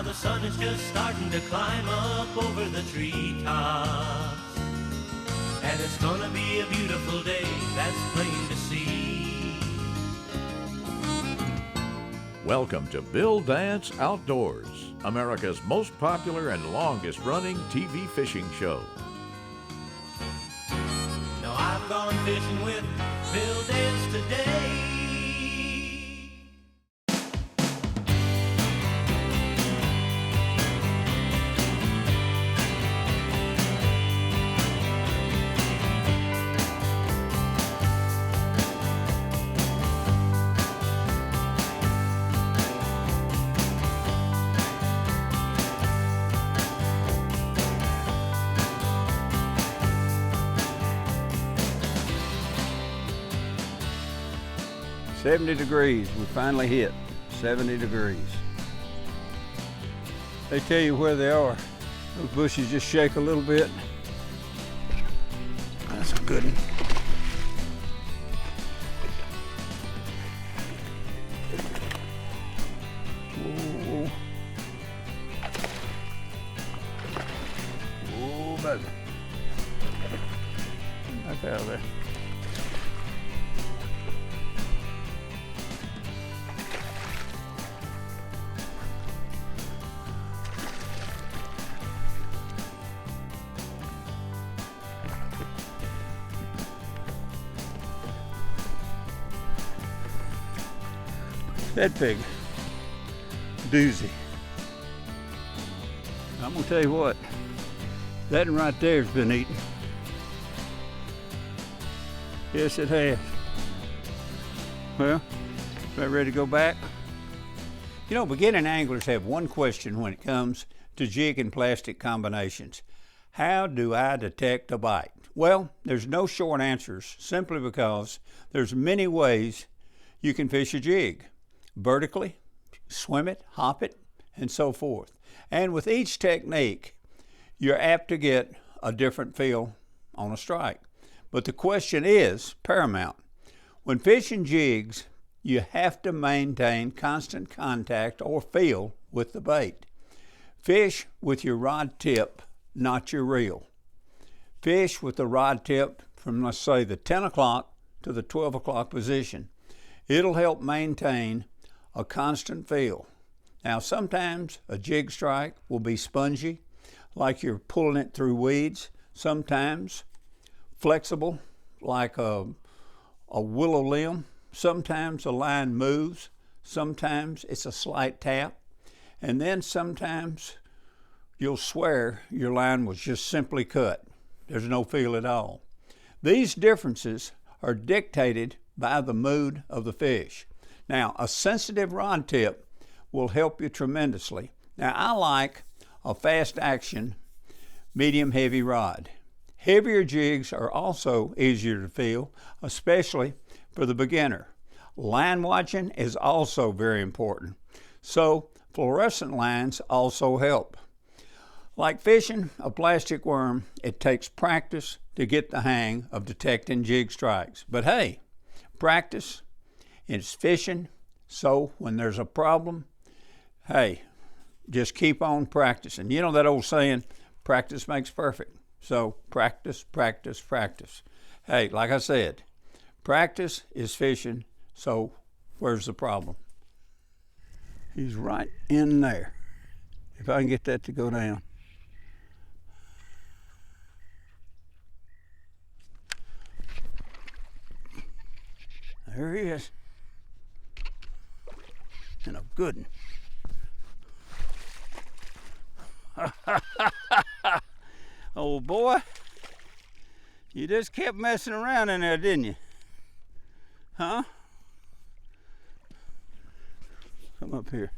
Now the sun is just starting to climb up over the treetops, and it's gonna be a beautiful day, that's plain to see. Welcome to Bill Dance Outdoors, America's most popular and longest running TV fishing show. Now I've gone fishing with Bill Dance today. $70 degrees, we finally hit 70 degrees. They tell you where they are. Those bushes just shake a little bit. That's a good one. Whoa. Whoa, baby. Back out of there. That pig, doozy. I'm gonna tell you what, that one right there's been eaten. Yes, it has. Well, about ready to go back? You know, beginning anglers have one question when it comes to jig and plastic combinations. How do I detect a bite? Well, there's no short answers, simply because there's many ways you can fish a jig. Vertically, swim it, hop it, and so forth. And with each technique, you're apt to get a different feel on a strike. But the question is paramount. When fishing jigs, you have to maintain constant contact or feel with the bait. Fish with your rod tip, not your reel. Fish with the rod tip from, let's say, the 10 o'clock to the 12 o'clock position. It'll help maintain a constant feel. Now, sometimes a jig strike will be spongy, like you're pulling it through weeds. Sometimes flexible, like a willow limb. Sometimes the line moves. Sometimes it's a slight tap. And then sometimes you'll swear your line was just simply cut. There's no feel at all. These differences are dictated by the mood of the fish. Now, a sensitive rod tip will help you tremendously. Now, I like a fast action, medium heavy rod. Heavier jigs are also easier to feel, especially for the beginner. Line watching is also very important. So, fluorescent lines also help. Like fishing a plastic worm, it takes practice to get the hang of detecting jig strikes. But hey, practice, it's fishing, so when there's a problem, hey, just keep on practicing. You know that old saying, practice makes perfect. So practice, practice, practice. Hey, like I said, practice is fishing, so where's the problem? He's right in there. If I can get that to go down. There he is. And a good one. Oh boy, you just kept messing around in there, didn't you? Huh? Come up here.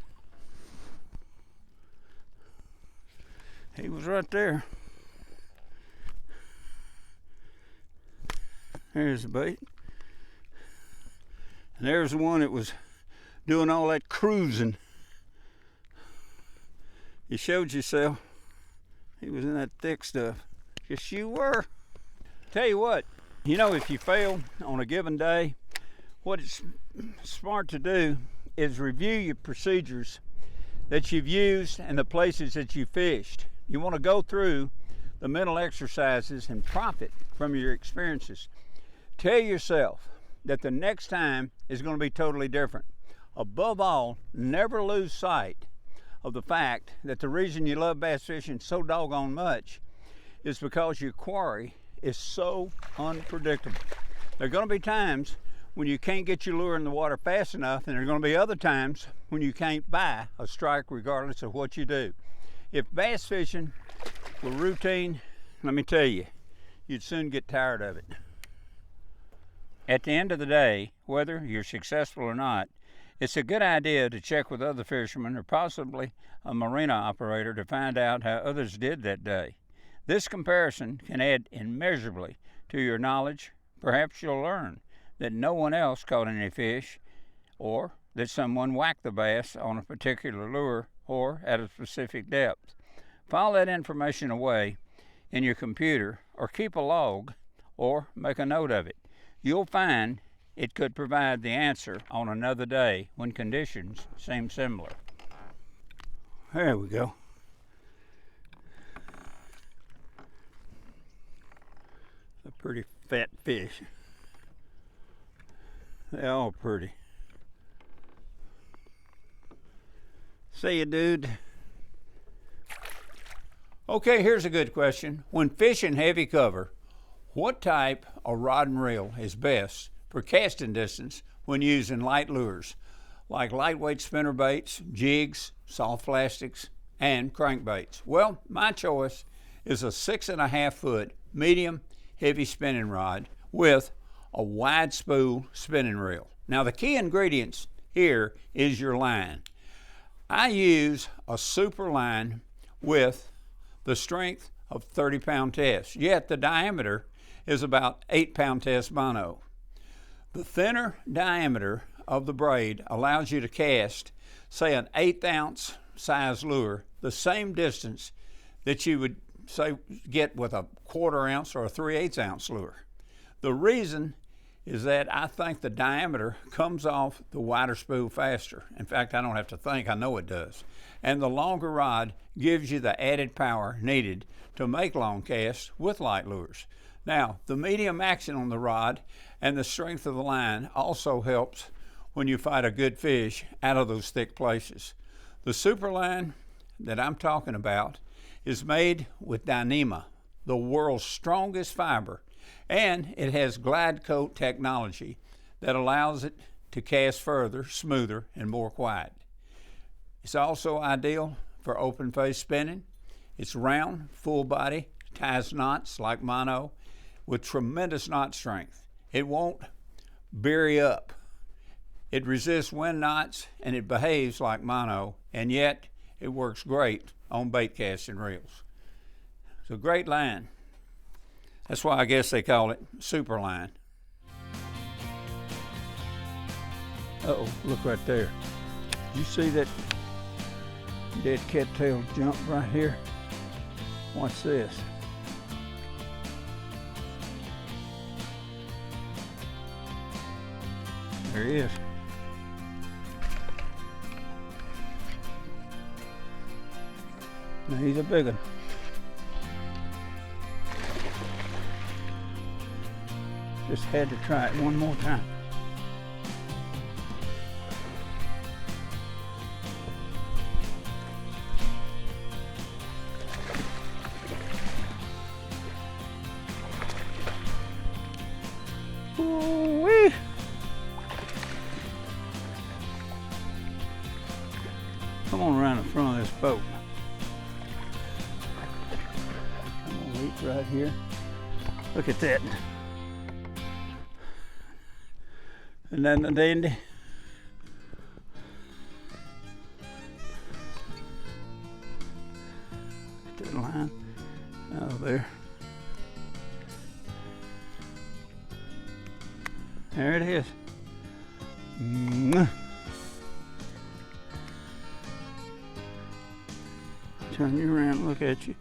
He was right there. There's the bait. And there's the one that was doing all that cruising. You showed yourself. He was in that thick stuff. Yes, you were. Tell you what, you know, if you fail on a given day, what it's smart to do is review your procedures that you've used and the places that you fished. You want to go through the mental exercises and profit from your experiences. Tell yourself that the next time is going to be totally different. Above all, never lose sight of the fact that the reason you love bass fishing so doggone much is because your quarry is so unpredictable. There are going to be times when you can't get your lure in the water fast enough, and there are going to be other times when you can't buy a strike regardless of what you do. If bass fishing were routine, let me tell you, you'd soon get tired of it. At the end of the day, whether you're successful or not, it's a good idea to check with other fishermen or possibly a marina operator to find out how others did that day. This comparison can add immeasurably to your knowledge. Perhaps you'll learn that no one else caught any fish, or that someone whacked the bass on a particular lure or at a specific depth. File that information away in your computer or keep a log or make a note of it. You'll find it could provide the answer on another day when conditions seem similar. There we go. A pretty fat fish. They're all pretty. See ya, dude. Okay, here's a good question. When fishing heavy cover, what type of rod and reel is best for casting distance when using light lures, like lightweight spinner baits, jigs, soft plastics, and crankbaits? Well, my choice is a 6.5 foot medium heavy spinning rod with a wide spool spinning reel. Now the key ingredients here is your line. I use a super line with the strength of 30-pound test, yet the diameter is about 8-pound test mono. The thinner diameter of the braid allows you to cast, say, an 1/8 ounce size lure the same distance that you would, say, get with a 1/4 ounce or a 3/8 ounce lure. The reason is that I think the diameter comes off the wider spool faster. In fact, I don't have to think, I know it does. And the longer rod gives you the added power needed to make long casts with light lures. Now, the medium action on the rod and the strength of the line also helps when you fight a good fish out of those thick places. The super line that I'm talking about is made with Dyneema, the world's strongest fiber, and it has glide coat technology that allows it to cast further, smoother, and more quiet. It's also ideal for open face spinning. It's round, full body, ties knots like mono with tremendous knot strength. It won't bury up. It resists wind knots and it behaves like mono, and yet it works great on bait casting reels. It's a great line. That's why I guess they call it super line. Uh-oh, look right there. You see that dead cattail jump right here? Watch this. There he is. Now he's a big one. Just had to try it one more time. Ooh-wee. Come on around the front of this boat. I'm gonna reach right here. Look at that. And then the dandy. Get that line out of there. There it is. Turn you around, look at you.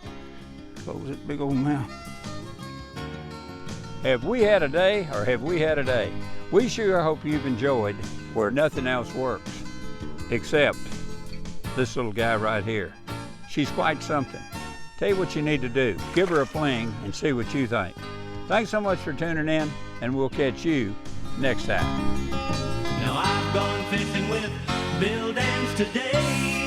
Close that big old mouth. Have we had a day, or have we had a day? We sure hope you've enjoyed where nothing else works, except this little guy right here. She's quite something. Tell you what you need to do. Give her a fling and see what you think. Thanks so much for tuning in, and we'll catch you next time. Now I've gone fishing with Bill Dance today.